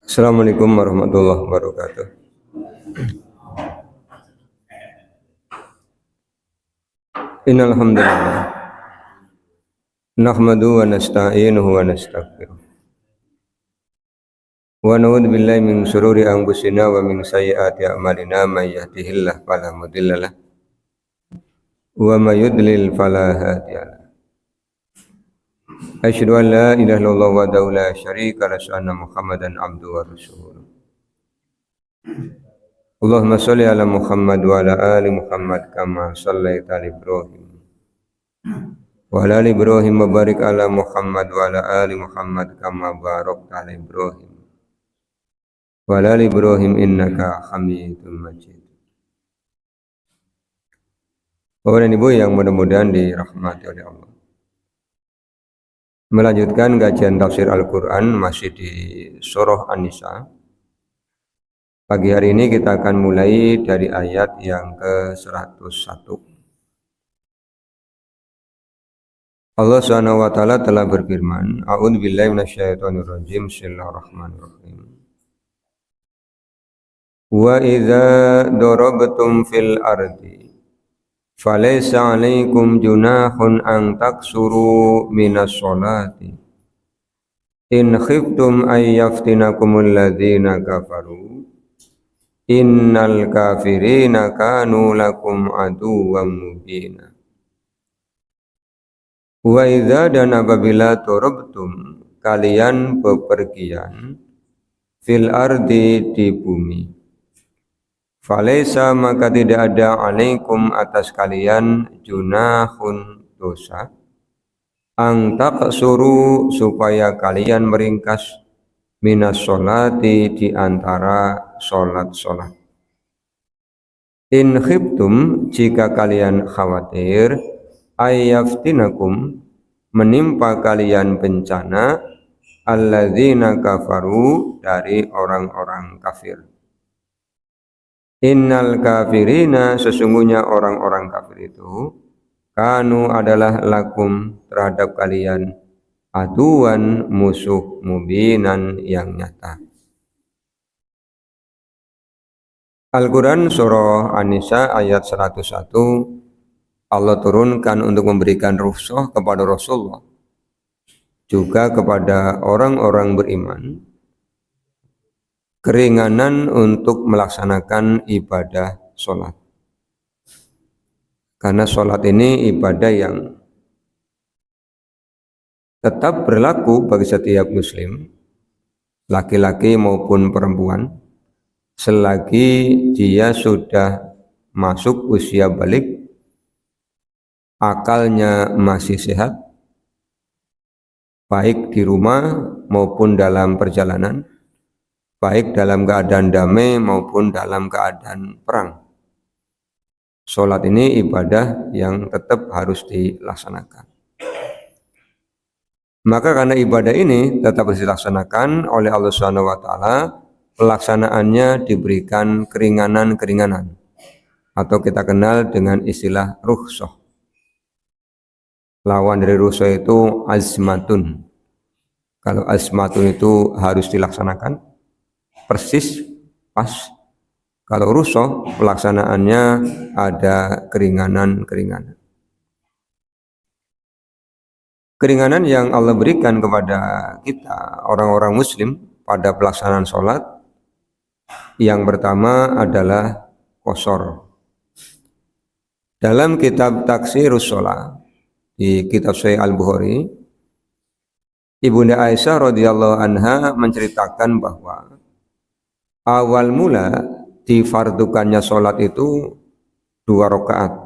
Assalamualaikum warahmatullahi wabarakatuh. Innal hamdalillah nahmadu wa nasta'inuhu wa nastaghfiruh. Wa na'udzu billahi min shururi anfusina wa min sayyiati a'malina may yahdihillahu fala mudhillalah wa may yudlil fala hadiyalah. Asyhadu an la ilaha illallah wahdahu la syarika lahu wa anna Muhammadan abduhu wa rasuluh. Allahumma shalli ala Muhammad wa ala ali Muhammad kama shallaita ala Ibrahim wa ala ali Ibrahim wa barik ala Muhammad wa ala ali Muhammad kama barakta ala Ibrahim wa ala ali Ibrahim innaka Hamidum Majid. Bapak dan Ibu yang mudah-mudahan dirahmati oleh Allah. Melanjutkan kajian tafsir Al-Qur'an masih di surah An-Nisa. Pagi hari ini kita akan mulai dari ayat yang ke-101. Allah Subhanahu wa taala telah berfirman, A'udzu billahi minasyaitonir rajim. Bismillahirrahmanirrahim. Wa idza darabtum fil ardi falaysa 'alaikum junahun an taksuru minas sholati in khiftum ay yaftinakumul ladzina kafaru innal kafirina kanu lakum aduwwam mubina. Wa idza dan apabila darabtum kalian bepergian fil ardi di bumi, falaisa maka tidak ada alaikum atas kalian junahun dosa ang taqsuru supaya kalian meringkas minas sholati di antara sholat-sholat. In khiftum jika kalian khawatir ayyaftinakum menimpa kalian bencana alladzina kafaru dari orang-orang kafir. Innal kafirina sesungguhnya orang-orang kafir itu kanu adalah lakum terhadap kalian aduan musuh mubinan yang nyata. Al-Quran surah An-Nisa ayat 101 Allah turunkan untuk memberikan rukhsah kepada Rasulullah juga kepada orang-orang beriman keringanan untuk melaksanakan ibadah sholat. Karena sholat ini ibadah yang tetap berlaku bagi setiap muslim, laki-laki maupun perempuan, selagi dia sudah masuk usia balik, akalnya masih sehat, baik di rumah maupun dalam perjalanan, baik dalam keadaan damai maupun dalam keadaan perang. Sholat ini ibadah yang tetap harus dilaksanakan. Maka karena ibadah ini tetap harus dilaksanakan oleh Allah Subhanahu wa taala, pelaksanaannya diberikan keringanan-keringanan atau kita kenal dengan istilah rukhsah. Lawan dari rukhsah itu azmatun. Kalau azmatun itu harus dilaksanakan persis, pas. Kalau rukhsah pelaksanaannya ada keringanan-keringanan. Keringanan yang Allah berikan kepada kita orang-orang muslim pada pelaksanaan sholat yang pertama adalah qasar. Dalam kitab Taksirus Shalah di kitab Sahih Al-Bukhari, Ibunda Aisyah radhiyallahu anha menceritakan bahwa awal mula difardukannya sholat itu 2 rakaat.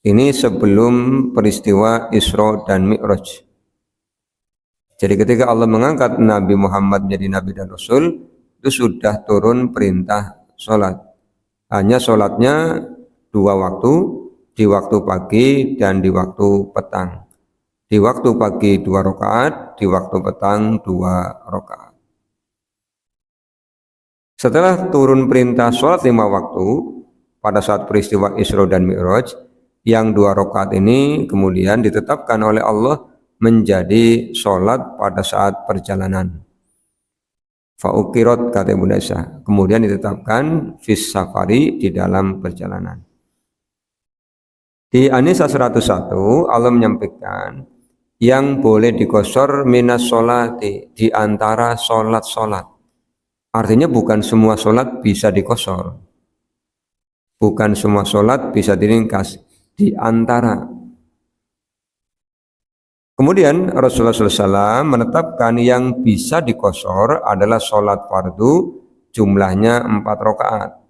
Ini sebelum peristiwa Isra dan Mi'raj. Jadi ketika Allah mengangkat Nabi Muhammad menjadi Nabi dan Rasul, itu sudah turun perintah sholat. Hanya sholatnya 2 waktu, di waktu pagi dan di waktu petang. Di waktu pagi 2 rakaat, di waktu petang 2 rakaat. Setelah turun perintah sholat 5 waktu pada saat peristiwa Isra dan Mi'raj, yang 2 rakaat ini kemudian ditetapkan oleh Allah menjadi sholat pada saat perjalanan. Fa'ukirat kata Ibnu Aisyah, kemudian ditetapkan fis safari di dalam perjalanan. Di An-Nisa 101 Allah menyampaikan yang boleh dikosor minas sholati di antara sholat-sholat. Artinya bukan semua sholat bisa dikosor. Bukan semua sholat bisa diringkas, di antara. Kemudian Rasulullah SAW menetapkan yang bisa dikosor adalah sholat fardu jumlahnya 4 rakaat.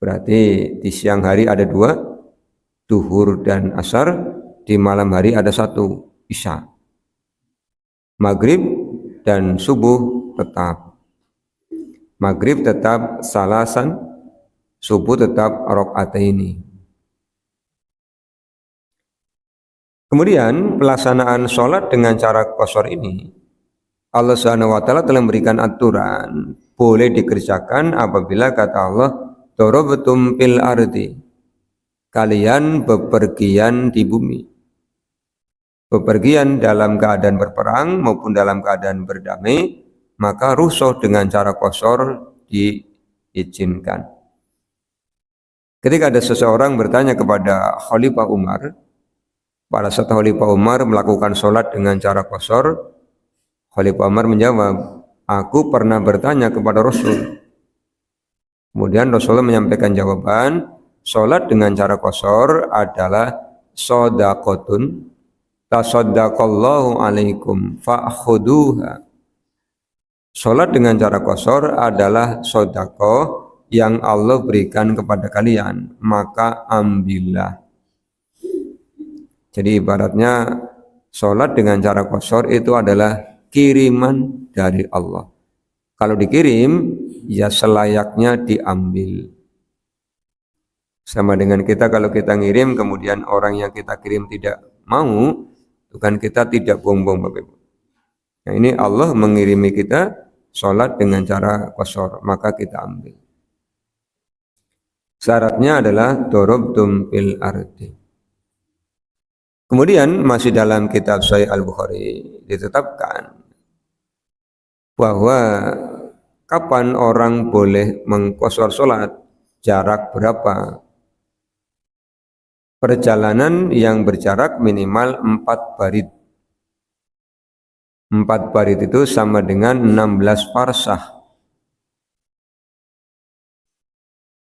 Berarti di siang hari ada 2, duhur dan asar, di malam hari ada 1, isya. Maghrib dan subuh tetap. Maghrib tetap salasan, subuh tetap rakaataini. Kemudian pelaksanaan sholat dengan cara qasar ini Allah Subhanahu wa taala telah memberikan aturan boleh dikerjakan apabila kata Allah darabtum fil ardi, kalian bepergian di bumi. Bepergian dalam keadaan berperang maupun dalam keadaan berdamai, maka rusuh dengan cara qasar diizinkan. Ketika ada seseorang bertanya kepada Khalifah Umar, pada saat Khalifah Umar melakukan sholat dengan cara qasar, Khalifah Umar menjawab, aku pernah bertanya kepada Rasul. Kemudian Rasulullah menyampaikan jawaban, sholat dengan cara qasar adalah shadaqatun tasaddaqallahu alaikum fa'khuduha. Sholat dengan cara qasar adalah sedekah yang Allah berikan kepada kalian, maka ambillah. Jadi ibaratnya sholat dengan cara qasar itu adalah kiriman dari Allah. Kalau dikirim, ya selayaknya diambil. Sama dengan kita kalau kita ngirim, kemudian orang yang kita kirim tidak mau, itu kan kita tidak buang-buang Bapak Ibu. Nah, ini Allah mengirimi kita sholat dengan cara qasar, maka kita ambil. Syaratnya adalah darabtum fil ardi. Kemudian masih dalam kitab Sahih Al-Bukhari ditetapkan bahwa kapan orang boleh mengqasar sholat, jarak berapa. Perjalanan yang berjarak minimal 4 barid. 4 barid itu sama dengan 16 parsah.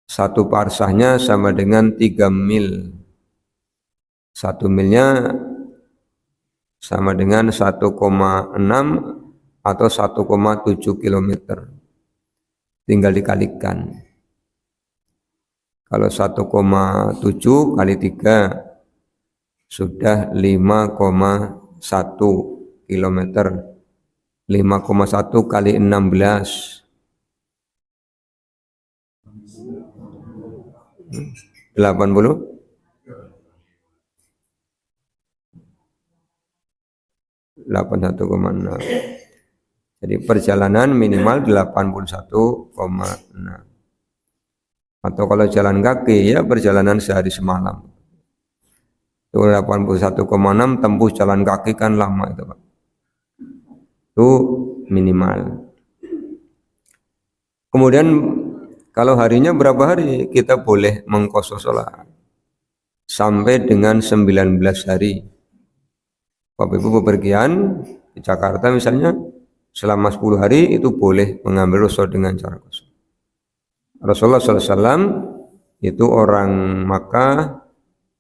1 parsahnya sama dengan 3 mil. 1 milnya sama dengan 1,6 atau 1,7 kilometer. Tinggal dikalikan. Kalau 1,7 kali 3 sudah 5,1 kilometer. 5,1 kali 16. 80. 81,6. Jadi perjalanan minimal 81,6. Atau kalau jalan kaki ya perjalanan sehari semalam. Itu 81,6 tempuh jalan kaki kan lama itu Pak. Itu minimal. Kemudian kalau harinya berapa hari kita boleh mengqasar sholat? Sampai dengan 19 hari. Bapak Ibu bepergian di Jakarta misalnya selama 10 hari itu boleh mengambil rukhsah dengan cara qasar. Rasulullah SAW itu orang Makkah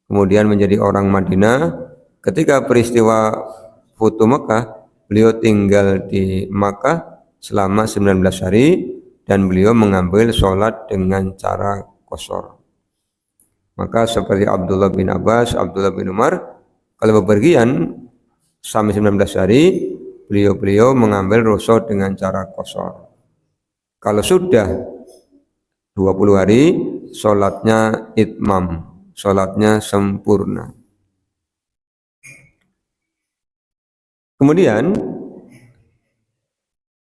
kemudian menjadi orang Madinah. Ketika peristiwa Futuh Makkah, beliau tinggal di Makkah selama 19 hari dan beliau mengambil sholat dengan cara qasar. Maka seperti Abdullah bin Abbas, Abdullah bin Umar, kalau bepergian sampai 19 hari, beliau mengambil rukhsah dengan cara qasar. Kalau sudah 20 hari, sholatnya itmam, sholatnya sempurna. Kemudian,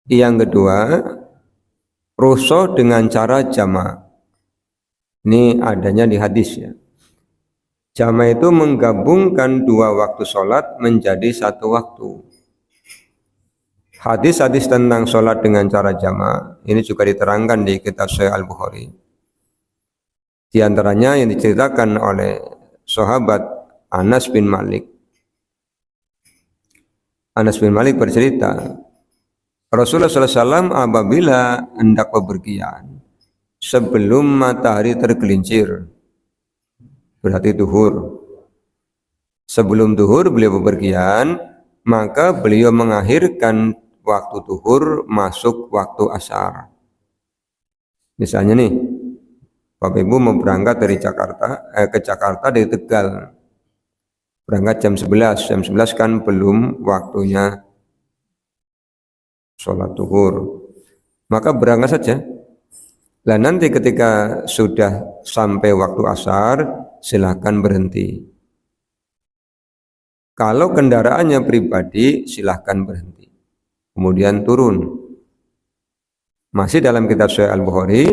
yang kedua, rukhsah dengan cara jama'. Ini adanya di hadis ya. Jama' itu menggabungkan dua waktu sholat menjadi satu waktu. Hadis-hadis tentang sholat dengan cara jama' ini juga diterangkan di kitab Sahih Al-Bukhari. Di antaranya yang diceritakan oleh sahabat Anas bin Malik. Anas bin Malik bercerita, Rasulullah SAW apabila hendak bepergian sebelum matahari tergelincir, berarti duhur. Sebelum duhur beliau bepergian, maka beliau mengakhirkan waktu duhur masuk waktu asar. Misalnya nih, Bapak Ibu mau berangkat dari Jakarta ke Jakarta dari Tegal. Berangkat jam 11 kan belum waktunya sholat duhur. Maka berangkat saja. Lah nanti ketika sudah sampai waktu asar, silakan berhenti. Kalau kendaraannya pribadi, silahkan berhenti. Kemudian turun. Masih dalam kitab Sahih Al-Bukhari,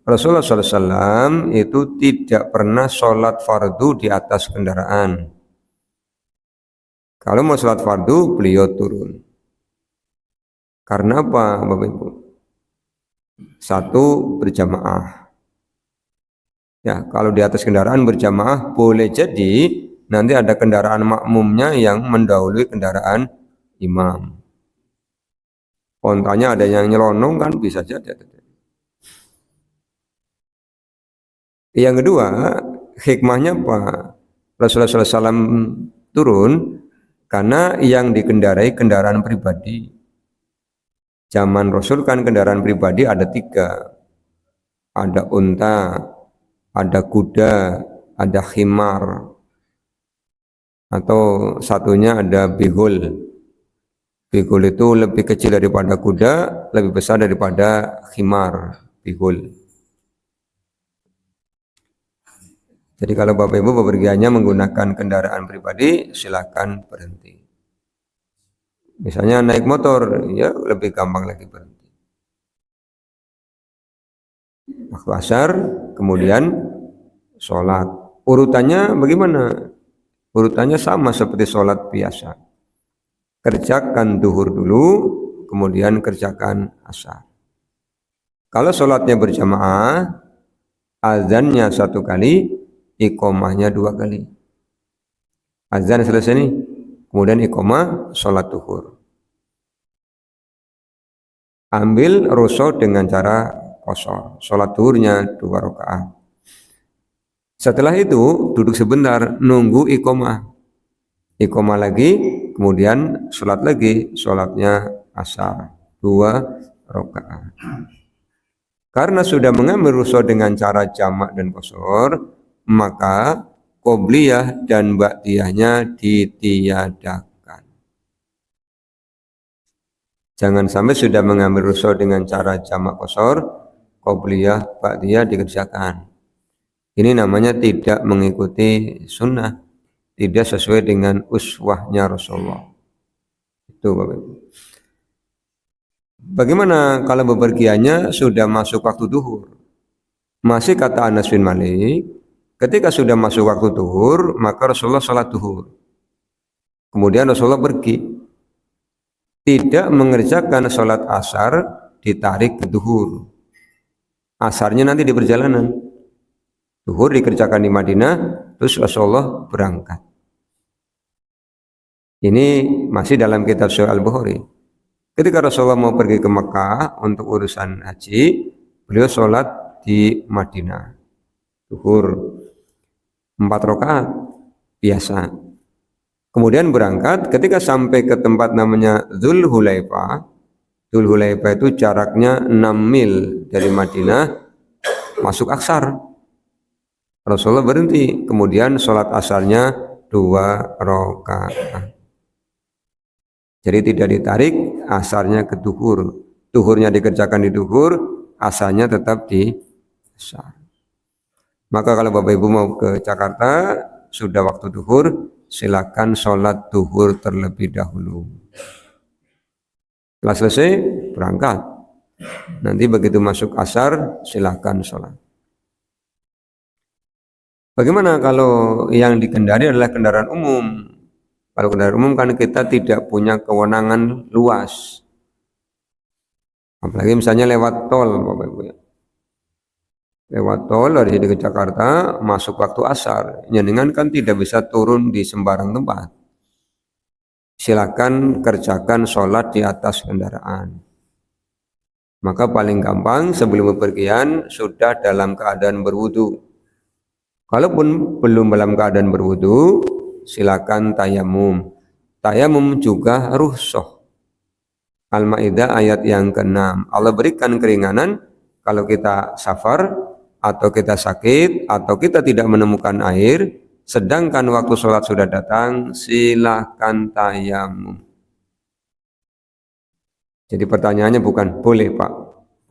Rasulullah SAW itu tidak pernah sholat fardu di atas kendaraan. Kalau mau sholat fardu, beliau turun. Karena apa, Bapak Ibu? Satu, berjamaah. Ya, kalau di atas kendaraan berjamaah, boleh jadi nanti ada kendaraan makmumnya yang mendahului kendaraan imam. Pontanya ada yang nyelonong kan bisa jadi. Yang kedua, hikmahnya apa? Rasulullah SAW turun karena yang dikendarai kendaraan pribadi. Zaman Rasul kan kendaraan pribadi ada 3. Ada unta, ada kuda, ada khimar. Atau satunya ada bihul. Bihul itu lebih kecil daripada kuda, lebih besar daripada khimar, bihul. Jadi kalau Bapak Ibu bepergiannya menggunakan kendaraan pribadi, silakan berhenti. Misalnya naik motor, ya lebih gampang lagi berhenti. Waktu asar, kemudian sholat. Urutannya bagaimana? Urutannya sama seperti sholat biasa. Kerjakan duhur dulu, kemudian kerjakan asar. Kalau sholatnya berjamaah, azannya 1 kali, iqomahnya 2 kali. Azan selesai nih, kemudian iqomah sholat duhur. Ambil ruso dengan cara qashar. Sholat duhurnya 2 rakaat. Setelah itu duduk sebentar, nunggu iqomah. Iqomah lagi, kemudian sholat lagi, sholatnya asar 2 rakaat. Karena sudah mengambil ruso dengan cara jamak dan qashar, maka qobliyah dan ba'diyahnya ditiadakan. Jangan sampai sudah mengambil ruso dengan cara jamak qashar, qobliyah, ba'diyah dikerjakan. Ini namanya tidak mengikuti sunnah, tidak sesuai dengan uswahnya Rasulullah. Itu Bapak Ibu. Bagaimana kalau bepergiannya sudah masuk waktu duhur? Masih kata Anas bin Malik, ketika sudah masuk waktu duhur, maka Rasulullah sholat duhur. Kemudian Rasulullah pergi. Tidak mengerjakan sholat asar, ditarik ke duhur. Asarnya nanti di perjalanan. Duhur dikerjakan di Madinah, terus Rasulullah berangkat. Ini masih dalam kitab Sahih Al-Bukhari. Ketika Rasulullah mau pergi ke Mekah untuk urusan haji, beliau sholat di Madinah. Duhur 4 rakaat biasa. Kemudian berangkat, ketika sampai ke tempat namanya Dzul Hulaifah. Dzul Hulaifah itu jaraknya 6 mil dari Madinah, masuk asar. Rasulullah berhenti, kemudian sholat asarnya 2 rakaat. Jadi tidak ditarik, asarnya ke duhur. Duhurnya dikerjakan di duhur, asarnya tetap di asar. Maka kalau Bapak Ibu mau ke Jakarta, sudah waktu duhur, silakan sholat duhur terlebih dahulu. Setelah selesai, berangkat. Nanti begitu masuk asar, silakan sholat. Bagaimana kalau yang dikendari adalah kendaraan umum? Kalau kendaraan umum kan kita tidak punya kewenangan luas. Apalagi misalnya lewat tol, Bapak Ibu ya. Lewat tol dari sini ke Jakarta masuk waktu asar, jenengan kan tidak bisa turun di sembarang tempat. Silakan kerjakan sholat di atas kendaraan. Maka paling gampang sebelum bepergian sudah dalam keadaan berwudu. Kalaupun belum dalam keadaan berwudu, silakan tayamum. Tayamum juga rukhsah. Al-Maidah ayat yang ke-6. Allah berikan keringanan kalau kita safar atau kita sakit atau kita tidak menemukan air, sedangkan waktu sholat sudah datang, silakan tayamum. Jadi pertanyaannya bukan boleh Pak,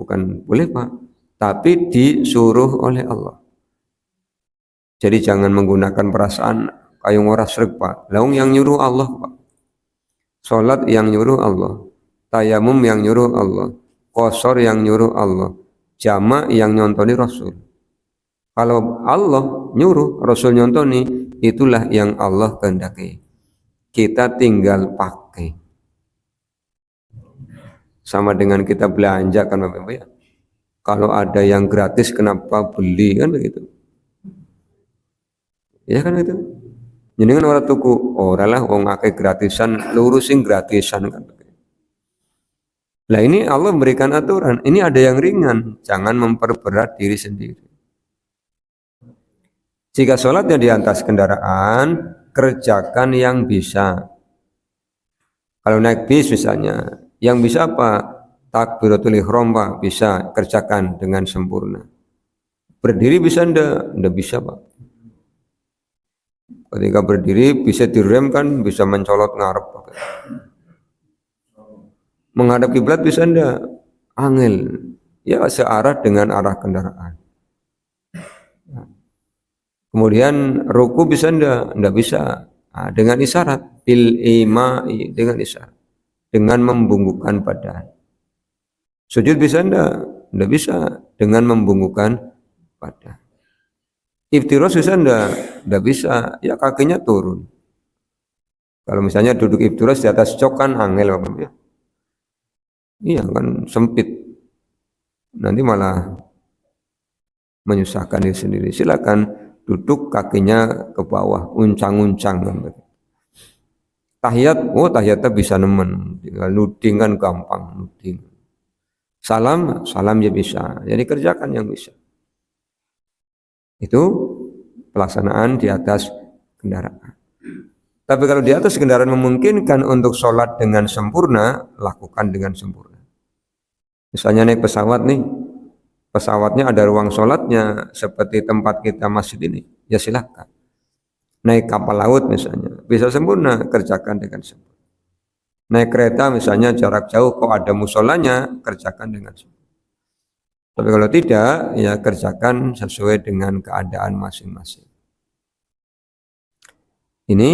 bukan boleh Pak, tapi disuruh oleh Allah. Jadi jangan menggunakan perasaan kayak ora sreg Pak. Laung yang nyuruh Allah Pak. Sholat yang nyuruh Allah. Tayamum yang nyuruh Allah, qasar yang nyuruh Allah, jamak yang nyontoni Rasul. Kalau Allah nyuruh, Rasul nyontoni, itulah yang Allah kehendaki. Kita tinggal pakai. Sama dengan kita belanja kan Bapak Ibu ya. Kalau ada yang gratis kenapa beli kan begitu. Ya kan itu. Jadi kan orang tuku, oralah wong akeh gratisan, lurusin gratisan kan. Nah ini Allah memberikan aturan, ini ada yang ringan, jangan memperberat diri sendiri. Jika sholatnya di atas kendaraan, kerjakan yang bisa. Kalau naik bis misalnya, yang bisa apa? Takbiratul ihram Pak, bisa kerjakan dengan sempurna. Berdiri bisa ndak bisa Pak. Ketika berdiri bisa direm kan, bisa mencolot ngarep Pak. Menghadap kiblat bisa ndak? Angel. Ya searah dengan arah kendaraan. Kemudian ruku bisa ndak? Ndak bisa. Nah, dengan isyarat, bil imai, dengan isyarat, dengan membungkukkan badan. Sujud bisa ndak? Ndak bisa, dengan membungkukkan badan. Iftiros bisa ndak? Ndak bisa, ya kakinya turun. Kalau misalnya duduk iftiros di atas jok kan angel Bapak ya. Iya kan sempit. Nanti malah menyusahkan diri sendiri. Silakan duduk kakinya ke bawah, uncang-uncang. Tahiyat, oh tahiyatnya bisa nemen. Tinggal nuding kan gampang, nuding. Salam, salam ya bisa. Jadi kerjakan yang bisa. Itu pelaksanaan di atas kendaraan. Tapi kalau di atas kendaraan memungkinkan untuk sholat dengan sempurna, lakukan dengan sempurna. Misalnya naik pesawat nih, pesawatnya ada ruang sholatnya seperti tempat kita masjid ini, ya silakan. Naik kapal laut misalnya, bisa sempurna, kerjakan dengan sempurna. Naik kereta misalnya jarak jauh, kok ada musolanya, kerjakan dengan sempurna. Tapi kalau tidak, ya kerjakan sesuai dengan keadaan masing-masing. Ini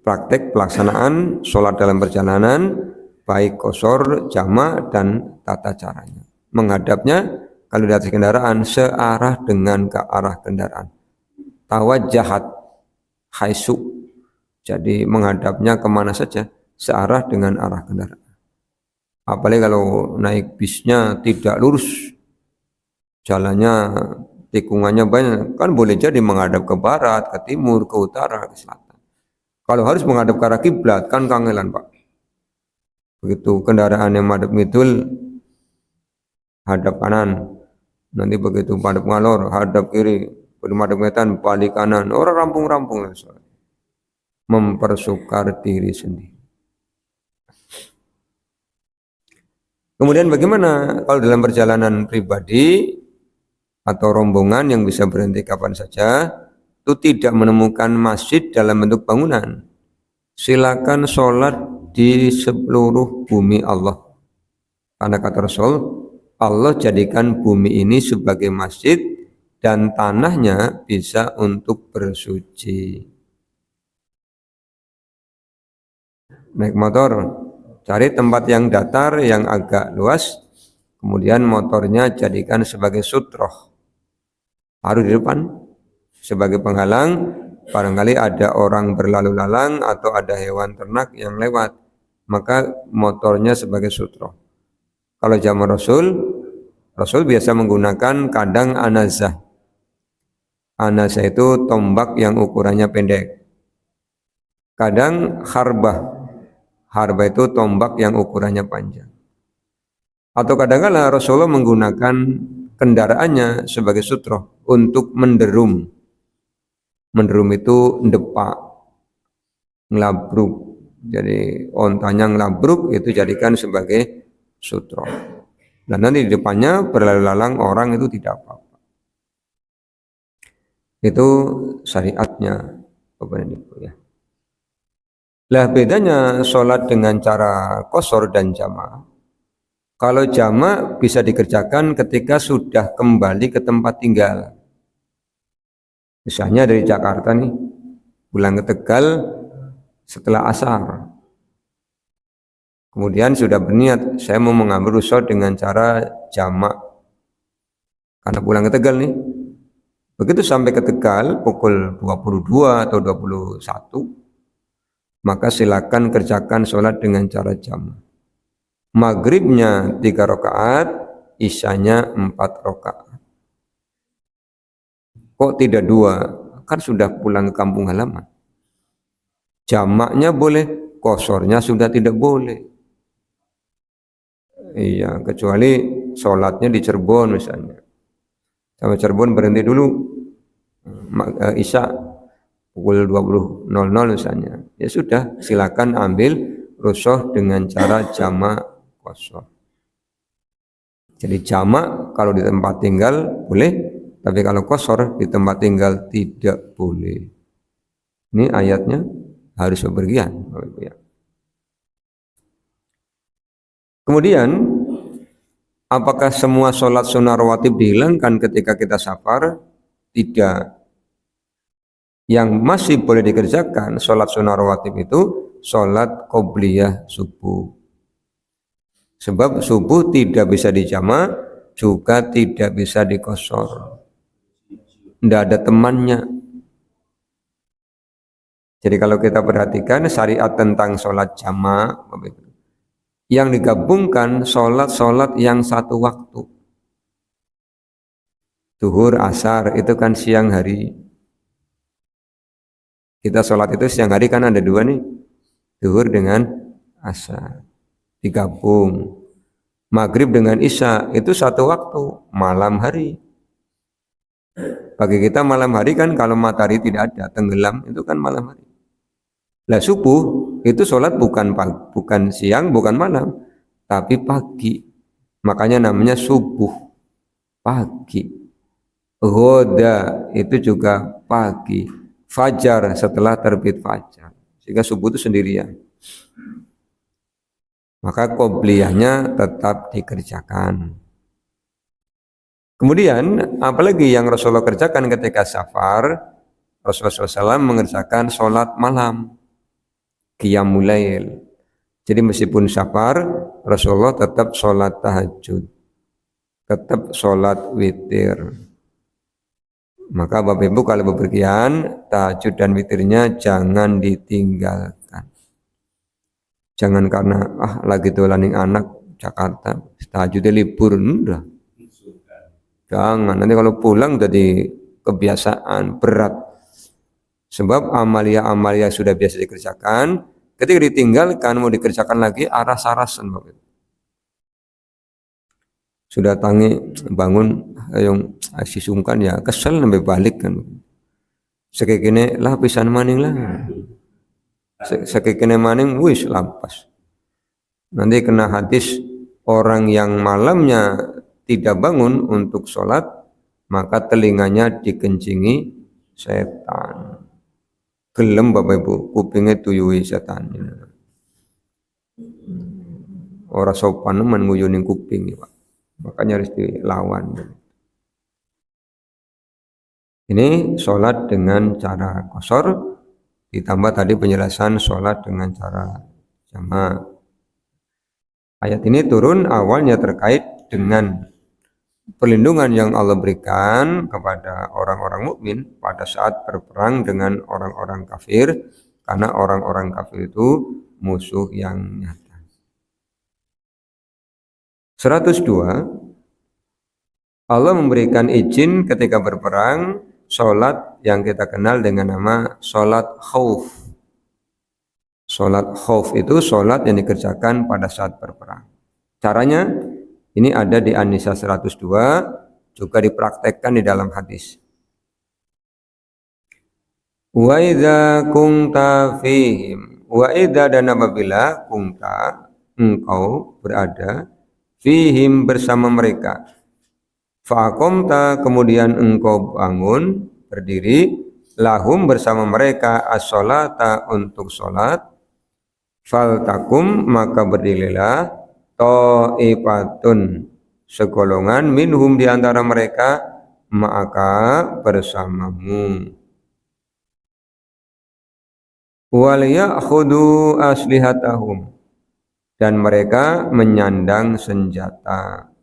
praktek pelaksanaan sholat dalam perjalanan, baik qashar, jamak, dan tata caranya. Menghadapnya, kalau di atas kendaraan, searah dengan ke arah kendaraan. Tawajjahat haisu, jadi menghadapnya kemana saja, searah dengan arah kendaraan. Apalagi kalau naik bisnya tidak lurus, jalannya tikungannya banyak, kan boleh jadi menghadap ke barat, ke timur, ke utara, ke selatan. Kalau harus menghadap ke arah kiblat kan kangelan Pak. Begitu kendaraan yang madhep ngidul hadap kanan, nanti begitu madhep ngalor hadap kiri, begitu madhep ngetan balik kanan, orang rampung-rampung mempersukar diri sendiri. Kemudian bagaimana kalau dalam perjalanan pribadi atau rombongan yang bisa berhenti kapan saja, itu tidak menemukan masjid dalam bentuk bangunan, silakan sholat di seluruh bumi Allah. Karena kata Rasul, Allah jadikan bumi ini sebagai masjid dan tanahnya bisa untuk bersuci. Naik motor, cari tempat yang datar, yang agak luas, kemudian motornya jadikan sebagai sutroh, taruh di depan. sebagai penghalang. Barangkali ada orang berlalu lalang atau ada hewan ternak yang lewat, maka motornya sebagai sutro. Kalau zaman Rasul biasa menggunakan kadang anazah. Anazah itu tombak yang ukurannya pendek. Kadang harbah. Harbah itu tombak yang ukurannya panjang. Atau kadang-kala Rasulullah menggunakan kendaraannya sebagai sutro untuk menderum. Menderum itu ndepak, ngelabruk. Jadi ontanya ngelabruk itu jadikan sebagai sutro. Dan nanti di depannya berlalu lalang orang itu tidak apa-apa. Itu syariatnya Bapak Ibu ya. Lah bedanya sholat dengan cara qashar dan jamaah. Kalau jamaah bisa dikerjakan ketika sudah kembali ke tempat tinggal. Misalnya dari Jakarta nih, pulang ke Tegal setelah asar. Kemudian sudah berniat, saya mau mengambil rushd dengan cara jamak. Karena pulang ke Tegal nih. Begitu sampai ke Tegal pukul 22 atau 21, maka silakan kerjakan sholat dengan cara jamak. Maghribnya 3 rakaat, isyanya 4 rakaat. Kok tidak 2? Kan sudah pulang ke kampung halaman. Jamaknya boleh, qasharnya sudah tidak boleh. Iya, kecuali sholatnya di Cirebon misalnya. Sampai Cirebon berhenti dulu, isya pukul 20.00 misalnya. Ya sudah, silakan ambil rushd dengan cara jamak qashar. Jadi jamak kalau di tempat tinggal boleh, tapi kalau qashar di tempat tinggal tidak boleh. Ini ayatnya harus bepergian. Kemudian, apakah semua sholat sunnah rawatib dihilangkan ketika kita safar? Tidak. Yang masih boleh dikerjakan sholat sunnah rawatib itu sholat qobliyah subuh. Sebab subuh tidak bisa dijamak, juga tidak bisa diqashar. Tidak ada temannya. Jadi kalau kita perhatikan syariat tentang sholat jamak, yang digabungkan sholat-sholat yang satu waktu. Zuhur, asar itu kan siang hari. Kita sholat itu siang hari kan ada 2 nih. Zuhur dengan asar. Digabung. Maghrib dengan isya itu satu waktu, malam hari. Bagi kita malam hari kan kalau matahari tidak ada, tenggelam itu kan malam hari. Lah subuh itu sholat bukan siang, bukan malam, tapi pagi. Makanya namanya subuh, pagi. Ghoda itu juga pagi. Fajar setelah terbit fajar. Sehingga subuh itu sendirian. Maka qobliyahnya tetap dikerjakan. Kemudian apalagi yang Rasulullah kerjakan ketika safar, Rasulullah SAW mengerjakan sholat malam, qiyamul lail. Jadi meskipun safar, Rasulullah tetap sholat tahajud, tetap sholat witir. Maka Bapak Ibu kalau bepergian, tahajud dan witirnya jangan ditinggalkan. Jangan karena lagi dolaning anak Jakarta, tahajudnya libur, enggak. Jangan, nanti kalau pulang jadi kebiasaan berat. Sebab amalia-amalia sudah biasa dikerjakan, ketika ditinggalkan mau dikerjakan lagi aras-arasan. Sudah tangi bangun yang sisungkan ya kesel sampai balik kan. Sekekene lah pisan maning lah. Sekekene maning wis lampas. Nanti kena hadis orang yang malamnya tidak bangun untuk sholat, maka telinganya dikencingi setan. Gelem Bapak Ibu, kupingnya tuyui setan. Orang sopan nemen nguyuning kuping ya, Pak. Makanya harus dilawan. Ini sholat dengan cara qashar, ditambah tadi penjelasan sholat dengan cara jamak. Ayat ini turun awalnya terkait dengan perlindungan yang Allah berikan kepada orang-orang mukmin pada saat berperang dengan orang-orang kafir, karena orang-orang kafir itu musuh yang nyata. 102, Allah memberikan izin ketika berperang sholat yang kita kenal dengan nama sholat khauf. Sholat khauf itu sholat yang dikerjakan pada saat berperang. Caranya ini ada di An-Nisa 102, juga dipraktekkan di dalam hadis. Wa idza kunta fihim, wa idza dan apabila kunta engkau berada fihim bersama mereka. Faqamta kemudian engkau bangun berdiri lahum bersama mereka as-sholata untuk sholat. Faltakum maka berdirilah ta'ifatun segolongan minhum di antara mereka maka bersamamu. Wal ya'khudhu aslihatahum dan mereka menyandang senjata.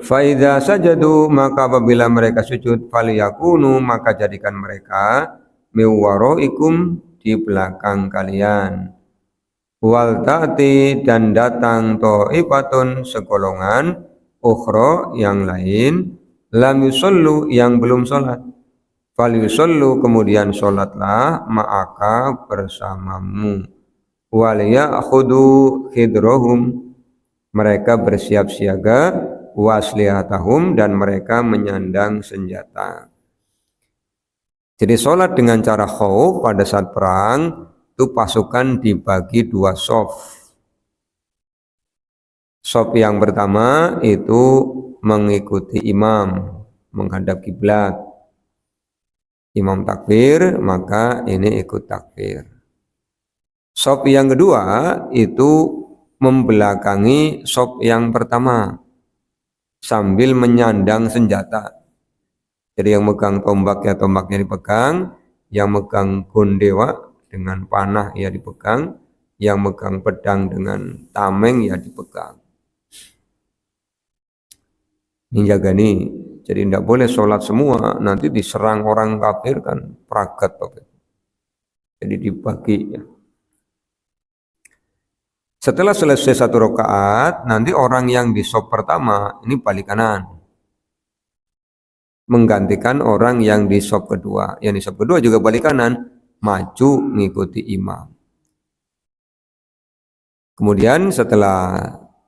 Faidha sajadu maka apabila mereka sujud faliyakunu maka jadikan mereka miwaroikum di belakang kalian. Wal ta'ti dan datang ta'ifatun segolongan ukhra yang lain lam yusallu yang belum sholat. Fal yusallu kemudian sholatlah ma'aka bersamamu. Wal ya'khudhu hidrohum mereka bersiap siaga waslihatahum dan mereka menyandang senjata. Jadi sholat dengan cara khauf pada saat perang itu pasukan dibagi dua shaf. Shaf yang pertama itu mengikuti imam menghadap kiblat. Imam takbir maka ini ikut takbir. Shaf yang kedua itu membelakangi shaf yang pertama sambil menyandang senjata. Jadi yang megang tombaknya dipegang, yang megang gondewa dengan panah ya dipegang, yang megang pedang dengan tameng ya dipegang. Ini jaga nih, jadi tidak boleh sholat semua, nanti diserang orang kafir kan peragat. Jadi dibagi ya. Setelah selesai satu rakaat, nanti orang yang di shaf pertama ini balik kanan. Menggantikan orang yang di shaf kedua. Yang di shaf kedua juga balik kanan, maju mengikuti imam. Kemudian setelah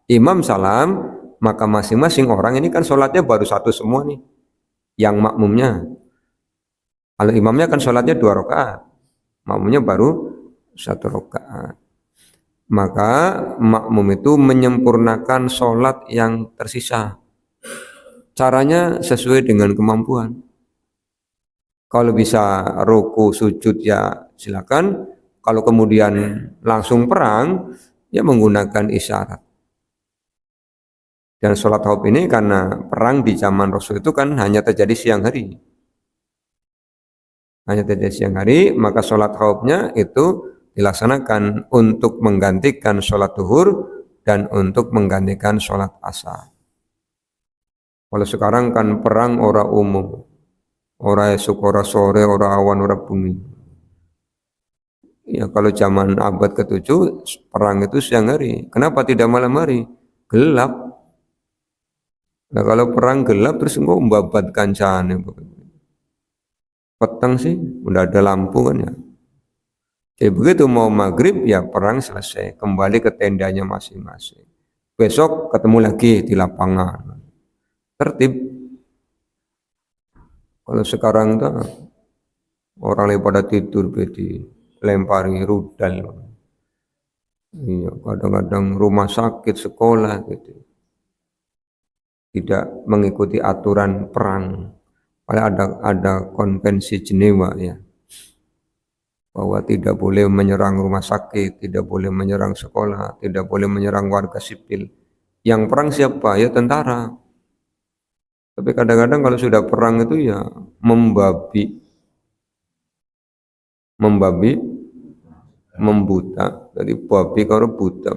imam salam, maka masing-masing orang ini kan sholatnya baru satu semua nih. Yang makmumnya. Kalau imamnya kan sholatnya 2 rakaat. Makmumnya baru 1 rakaat. Maka makmum itu menyempurnakan sholat yang tersisa. Caranya sesuai dengan kemampuan. Kalau bisa ruku sujud ya silakan. Kalau kemudian langsung perang ya menggunakan isyarat. Dan sholat khauf ini karena perang di zaman Rasul itu kan hanya terjadi siang hari. Hanya terjadi siang hari, maka sholat khaufnya itu dilaksanakan untuk menggantikan sholat zuhur dan untuk menggantikan sholat asar. Kalau sekarang kan perang ora umum, ora esuk, ora sore, ora awan, ora bumi. Ya kalau zaman abad ke-7 perang itu siang hari. Kenapa tidak malam hari? Gelap. Nah kalau perang gelap terus engkau membabat kancane. Petang sih, udah ada lampu kan ya. Jadi begitu mau maghrib ya perang selesai, kembali ke tendanya masing-masing. Besok ketemu lagi di lapangan. Tertib. Kalau sekarang tuh orang yang pada tidur bedi lempari rudal. Iya, kadang-kadang rumah sakit, sekolah gitu. Tidak mengikuti aturan perang. Padahal ada konvensi Jenewa ya. Bahwa tidak boleh menyerang rumah sakit, tidak boleh menyerang sekolah, tidak boleh menyerang warga sipil. Yang perang siapa? Ya tentara. Tapi kadang-kadang kalau sudah perang itu ya membabi, membuta. Jadi babi kalau buta.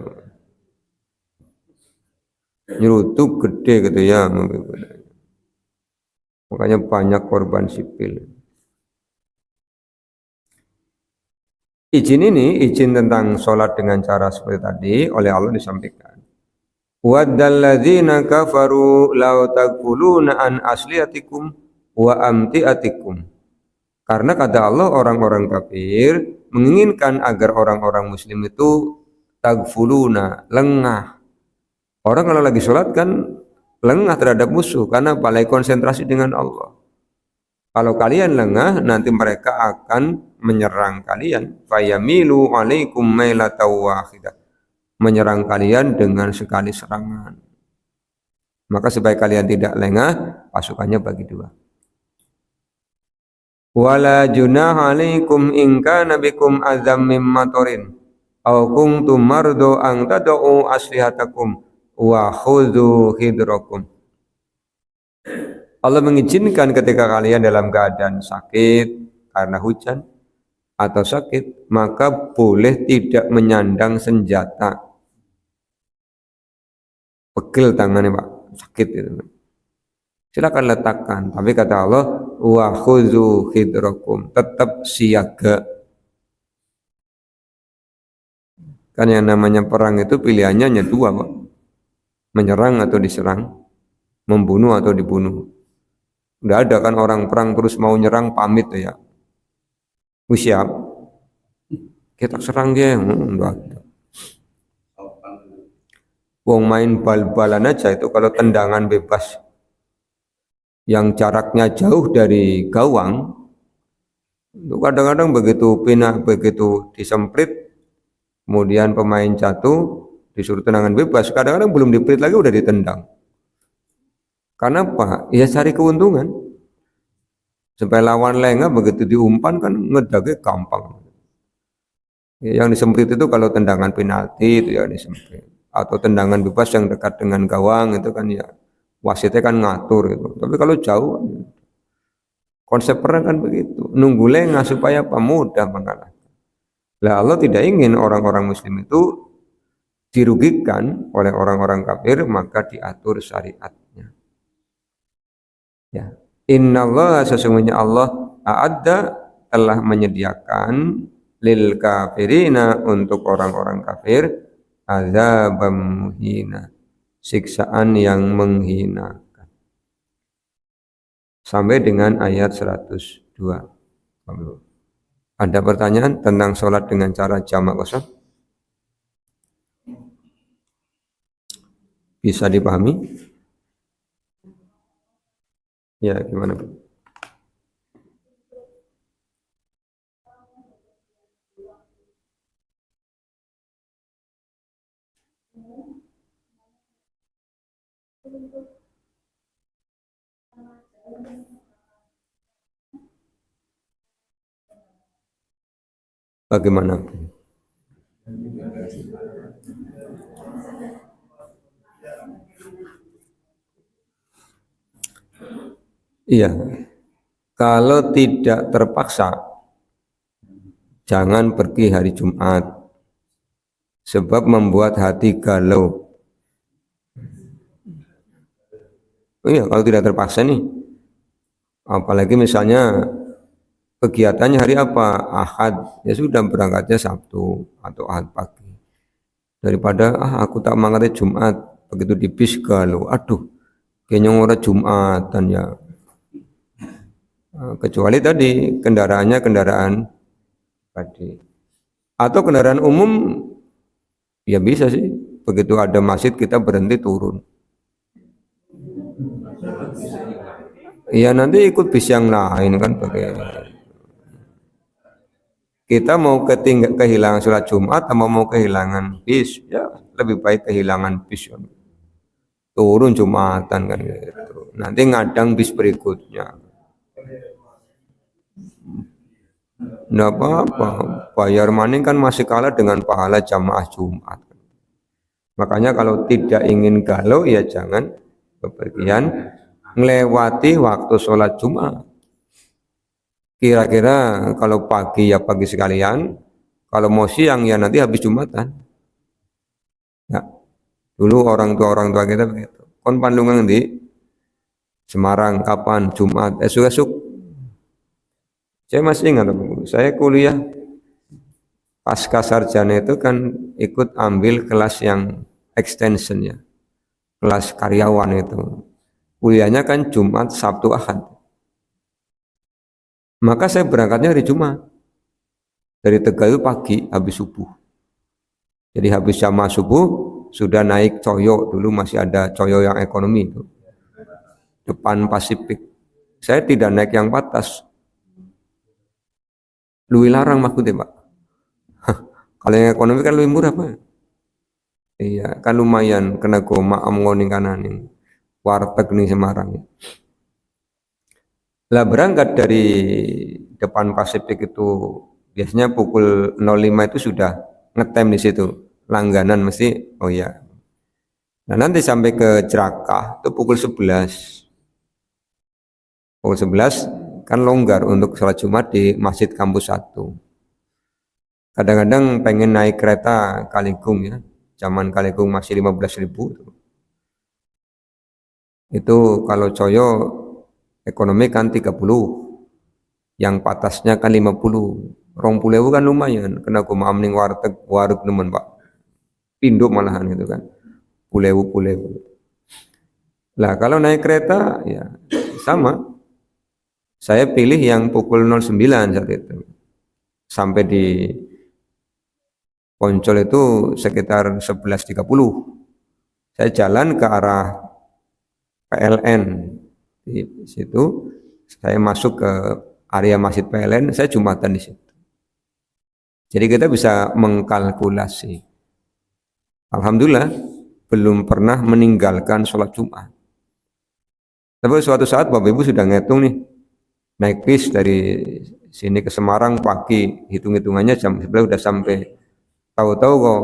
Nyeruduk gede gitu ya. Makanya banyak korban sipil. Izin tentang sholat dengan cara seperti tadi oleh Allah disampaikan. Waddalladzina kafaru law taquluna an asliyatikum wa amtiatikum. Karena kata Allah orang-orang kafir menginginkan agar orang-orang muslim itu tagfuluna, lengah. Orang kalau lagi sholat kan lengah terhadap musuh karena balai konsentrasi dengan Allah. Kalau kalian lengah, nanti mereka akan menyerang kalian. Fayamilu alaikum mailataw wahidah. Menyerang kalian dengan sekali serangan. Maka supaya kalian tidak lengah, pasukannya bagi dua. Wala junaha alaikum in kana bikum azam mim matorin aw kuntum mardu an tad'u aslihatakum wa khudhu hidrakum. Allah mengizinkan ketika kalian dalam keadaan sakit karena hujan atau sakit, maka boleh tidak menyandang senjata. Pegel tangannya Pak, sakit itu. Silakan letakkan, tapi kata Allah, wa khudzu hidrakum, tetap siaga. Kan yang namanya perang itu pilihannya hanya dua Pak. Menyerang atau diserang, membunuh atau dibunuh. Udah ada kan orang perang terus mau nyerang pamit ya. Siap. Kita serang dia, enggak ada. Wong main bal-balan aja itu kalau tendangan bebas yang jaraknya jauh dari gawang, kadang-kadang begitu disemprit, kemudian pemain jatuh, disuruh tendangan bebas, kadang-kadang belum diprit lagi udah ditendang. Karena apa? Ya cari keuntungan. Supaya lawan lengah begitu diumpan kan ngedagnya gampang. Ya, yang disemprit itu kalau tendangan penalti itu ya disemprit. Atau tendangan bebas yang dekat dengan gawang itu kan ya wasitnya kan ngatur gitu. Tapi kalau jauh konsep perang kan begitu, nunggu lengah supaya apa mudah mengalah. Lah Allah tidak ingin orang-orang muslim itu dirugikan oleh orang-orang kafir, maka diatur syariatnya. Ya. Innallaha sesungguhnya Allah a'adda telah menyediakan lil kafirina untuk orang-orang kafir azabam muhina, siksaan yang menghinakan. Sampai dengan ayat 102. Ada pertanyaan tentang sholat dengan cara jamak kosong? Bisa dipahami? Ya, gimana? Bagaimana? Iya, kalau tidak terpaksa, jangan pergi hari Jumat, sebab membuat hati galau. Iya, kalau tidak terpaksa nih, apalagi misalnya kegiatannya hari apa? Ahad, ya sudah berangkatnya Sabtu atau Ahad pagi. Daripada aku tak mangkatnya Jumat, begitu di bis galau, aduh, kayaknya orang Jumatan ya. Kecuali tadi kendaraannya kendaraan pribadi atau kendaraan umum, ya bisa sih. Begitu ada masjid kita berhenti turun. Ya nanti ikut bis yang lain kan pakai. Kita mau kehilangan sholat Jumat atau mau kehilangan bis, ya lebih baik kehilangan bis. Turun Jumatan kan gitu. Nanti ngadang bis berikutnya. Nggak apa-apa, bayar maning kan masih kalah dengan pahala jamaah Jumat. Makanya kalau tidak ingin galau ya jangan bepergian melewati waktu sholat Jumat. Kira-kira kalau pagi ya pagi sekalian, kalau mau siang ya nanti habis Jumatan. Ya. Dulu orang tua kita begitu. Kon Pandungan di Semarang kapan? Jumat. Esok-esok. Saya masih ingat, saya kuliah pasca sarjana itu kan ikut ambil kelas yang extension ya, kelas karyawan itu. Kuliahnya kan Jumat, Sabtu, Ahad. Maka saya berangkatnya hari Jumat. Dari Tegal itu pagi, habis subuh. Jadi habis jamaah subuh, sudah naik Coyo. Dulu masih ada Coyo yang ekonomi itu. Depan Pasifik. Saya tidak naik yang patas. Lebih larang maksudnya, Pak. Kalau yang ekonomi kan lebih murah, Pak. Iya, kan lumayan kena goma ngoning kanan ini. Warteg nih Semarang. Lah berangkat dari depan Pasifik itu biasanya pukul 05 itu sudah ngetem di situ. Langganan mesti, oh ya. Nah nanti sampai ke Jerakah itu pukul 11. Pukul 11 kan longgar untuk sholat Jumat di Masjid Kampus 1. Kadang-kadang pengen naik kereta Kaligung ya. Zaman Kaligung masih 15.000. Itu kalau Coyo ekonomi kan 30. Yang patasnya kan 50. 20.000 kan lumayan. Kena aku mending warung nemen Pak. Pinduk malahan itu kan. Pulewu. Lah kalau naik kereta ya sama. Saya pilih yang pukul 09 saat itu. Sampai di Poncol itu sekitar 11.30. Saya jalan ke arah PLN. Di situ saya masuk ke area Masjid PLN, saya Jumatan di situ. Jadi kita bisa mengkalkulasi. Alhamdulillah belum pernah meninggalkan sholat Jumat. Tapi suatu saat Bapak Ibu sudah ngitung nih, naik bis dari sini ke Semarang pagi, hitung-hitungannya jam 11 udah sampai. Tahu-tahu kok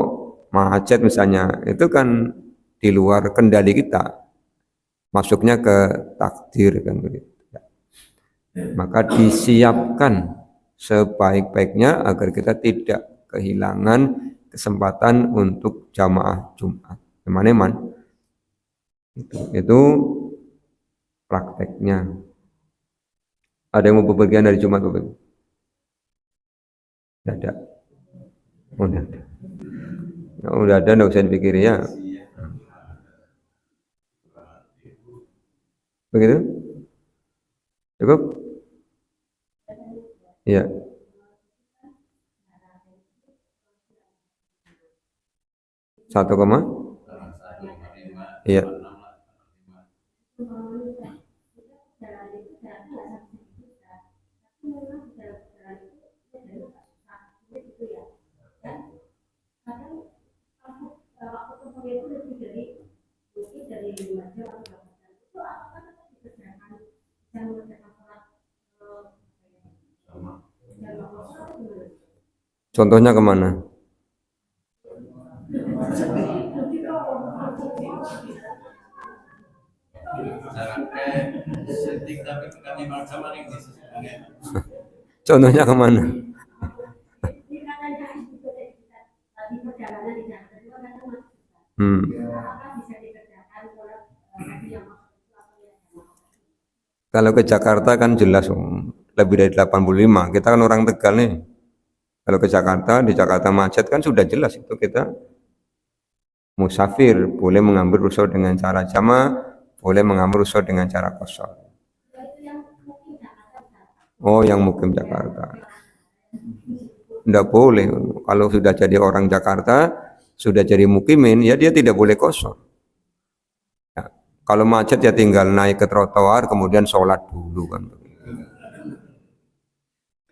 macet misalnya, itu kan di luar kendali kita. Masuknya ke takdir kan begitu. Maka disiapkan sebaik-baiknya agar kita tidak kehilangan kesempatan untuk jamaah Jumat. Teman-teman, itu prakteknya. Ada yang mau bepergian dari Jumat Bapak? Tidak ada. Udah ada. Nah, udah ada, nggak usah dipikir ya. Begitu? Cukup? Ya. Satu koma? Iya. Contohnya kemana? Contohnya kemana? Kalau ke Jakarta kan jelas lebih dari 85. Kita kan orang Tegal nih. Kalau ke Jakarta, di Jakarta macet kan sudah jelas itu kita musafir, boleh mengambil rusuh dengan cara jamaah, boleh mengambil rusuh dengan cara kosong. Oh, yang mukim Jakarta. Tidak boleh. Kalau sudah jadi orang Jakarta, sudah jadi mukimin, ya dia tidak boleh kosong. Ya, kalau macet ya tinggal naik ke trotoar, kemudian sholat dulu kan.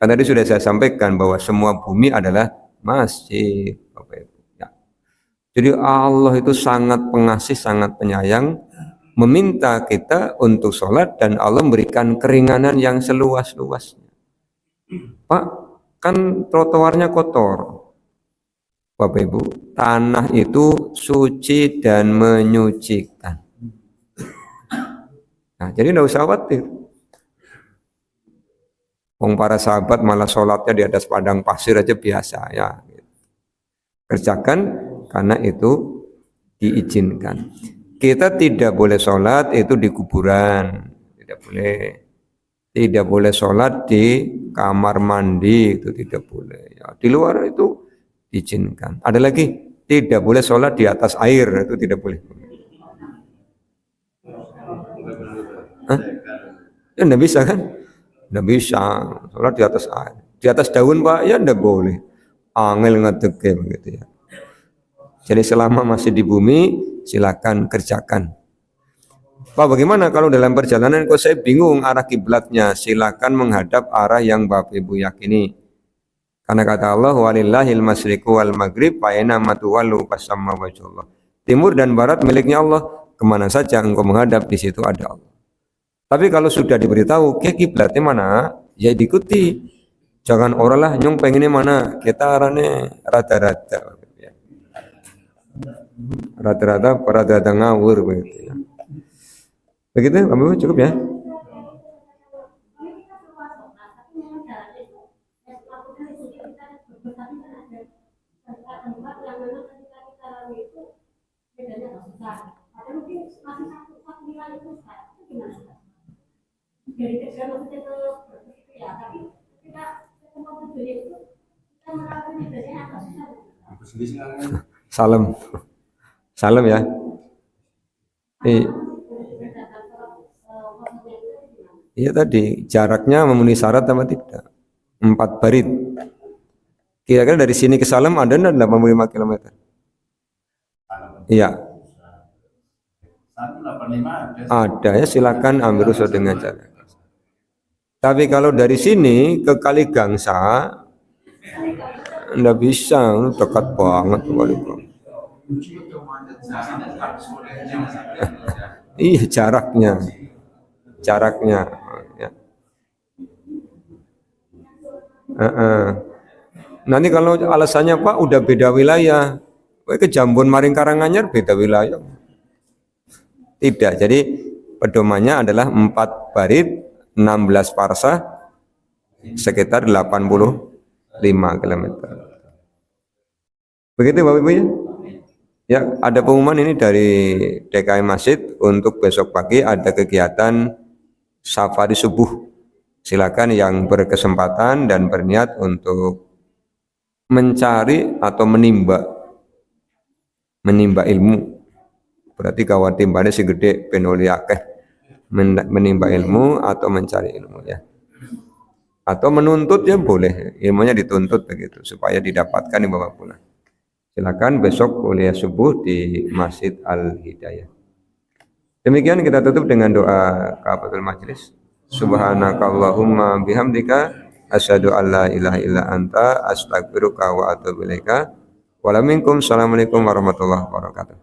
Kan tadi sudah saya sampaikan bahwa semua bumi adalah masjid. Ya. Jadi Allah itu sangat pengasih, sangat penyayang, meminta kita untuk sholat dan Allah memberikan keringanan yang seluas-luasnya. Pak, kan trotoarnya kotor. Bapak Ibu, tanah itu suci dan menyucikan. Nah, jadi tidak usah khawatir. Para sahabat malah sholatnya di atas padang pasir aja biasa ya. Kerjakan karena itu diizinkan. Kita tidak boleh sholat itu di kuburan, tidak boleh. Tidak boleh sholat di kamar mandi, itu tidak boleh. Ya, di luar itu diizinkan. Ada lagi, tidak boleh sholat di atas air, itu tidak boleh. Hah? Ya enggak bisa kan? Enggak bisa sholat di atas air. Di atas daun Pak, ya enggak boleh. Angel ngedeke begitu ya. Jadi selama masih di bumi, silakan kerjakan. Pak, bagaimana kalau dalam perjalanan kok saya bingung arah kiblatnya? Silakan menghadap arah yang Bapak Ibu yakini. Karena kata Allah, walillahil masyriqu wal maghrib fa aina matuwallu fasamma wajhullah. Timur dan barat miliknya Allah. Kemana saja engkau menghadap, di situ ada Allah. Tapi kalau sudah diberitahu ke kiblatnya mana, ya diikuti. Jangan orang lah nyong pengennya mana, kita arahnya rata-rata. Rata-rata ngawur begitu ya. Begitu, Bapak cukup ya. Salam, salam ya. Iya tadi jaraknya memenuhi syarat apa tidak? 4 barit. Kira-kira dari sini ke Salem ada enggak 85 km? Iya. Ada ya, silakan ambil rusuh dengan cara. Tapi kalau dari sini ke Kaligangsa enggak bisa, dekat banget ke Kaligangsa. Iya jaraknya. Ya. Nanti kalau alasannya Pak udah beda wilayah, ke Jambon Maring Karanganyar beda wilayah. Tidak, jadi pedomannya adalah 4 barit, 16 parsah, sekitar 85 km. Begitu Bapak Ibu ya? Ya, ada pengumuman ini dari DKI Masjid untuk besok pagi ada kegiatan safari subuh. Silakan yang berkesempatan dan berniat untuk mencari atau menimba ilmu. Berarti kawan timbane si gede penuli akeh menimba ilmu atau mencari ilmu ya. Atau menuntut ya boleh, ilmunya dituntut begitu supaya didapatkan di bawah pula. Silakan besok kuliah subuh di Masjid Al Hidayah. Demikian kita tutup dengan doa kafatul majlis. Subhanakallahumma bihamdika asyhadu an la ilaha illa anta astaghfiruka wa atubu ilaika. Assalamualaikum warahmatullahi wabarakatuh.